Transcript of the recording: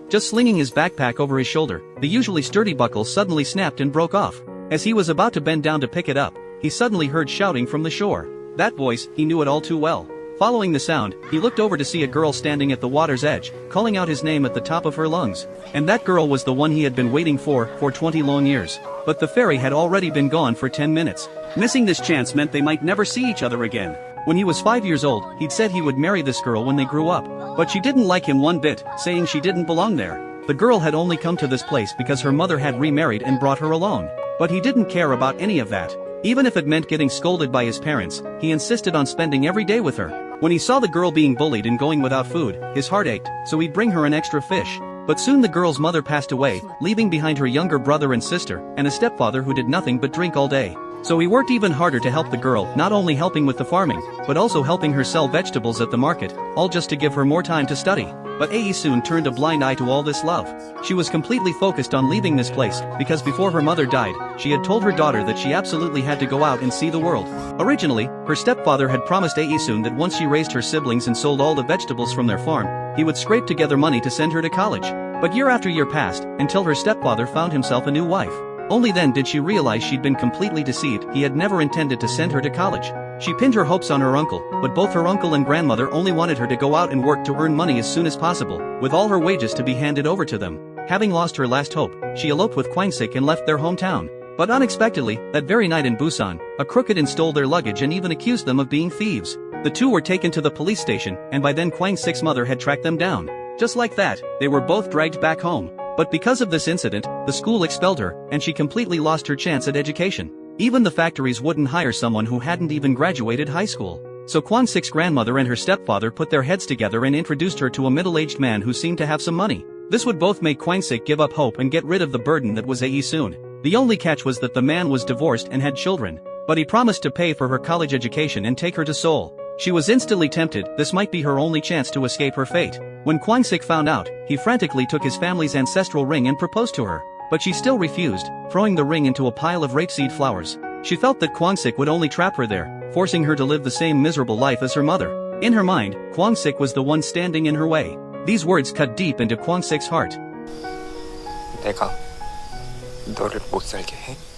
Just slinging his backpack over his shoulder, the usually sturdy buckle suddenly snapped and broke off. As he was about to bend down to pick it up, he suddenly heard shouting from the shore. That voice, he knew it all too well. Following the sound, he looked over to see a girl standing at the water's edge, calling out his name at the top of her lungs. And that girl was the one he had been waiting for 20 long years. But the ferry had already been gone for 10 minutes. Missing this chance meant they might never see each other again. When he was 5 years old, he'd said he would marry this girl when they grew up. But she didn't like him one bit, saying she didn't belong there. The girl had only come to this place because her mother had remarried and brought her along. But he didn't care about any of that. Even if it meant getting scolded by his parents, he insisted on spending every day with her. When he saw the girl being bullied and going without food, his heart ached, so he'd bring her an extra fish. But soon the girl's mother passed away, leaving behind her younger brother and sister, and a stepfather who did nothing but drink all day. So he worked even harder to help the girl, not only helping with the farming, but also helping her sell vegetables at the market, all just to give her more time to study. But Ae soon turned a blind eye to all this love. She was completely focused on leaving this place, because before her mother died, she had told her daughter that she absolutely had to go out and see the world. Originally, her stepfather had promised Ae soon that once she raised her siblings and sold all the vegetables from their farm, he would scrape together money to send her to college. But year after year passed, until her stepfather found himself a new wife. Only then did she realize she'd been completely deceived. He had never intended to send her to college. She pinned her hopes on her uncle, but both her uncle and grandmother only wanted her to go out and work to earn money as soon as possible, with all her wages to be handed over to them. Having lost her last hope, she eloped with Kwingsik and left their hometown. But unexpectedly, that very night in Busan, a crooked stole their luggage and even accused them of being thieves. The two were taken to the police station, and by then Kwangsik's mother had tracked them down. Just like that, they were both dragged back home. But because of this incident, the school expelled her, and she completely lost her chance at education. Even the factories wouldn't hire someone who hadn't even graduated high school. So Kwangsik's grandmother and her stepfather put their heads together and introduced her to a middle-aged man who seemed to have some money. This would both make Kwingsik give up hope and get rid of the burden that was Ae soon. The only catch was that the man was divorced and had children. But he promised to pay for her college education and take her to Seoul. She was instantly tempted. This might be her only chance to escape her fate. When Kwingsik found out, he frantically took his family's ancestral ring and proposed to her. But she still refused, throwing the ring into a pile of rapeseed flowers. She felt that Kwingsik would only trap her there, forcing her to live the same miserable life as her mother. In her mind, Kwingsik was the one standing in her way. These words cut deep into Kwangsik's heart. 내가 너를 못 살게 해?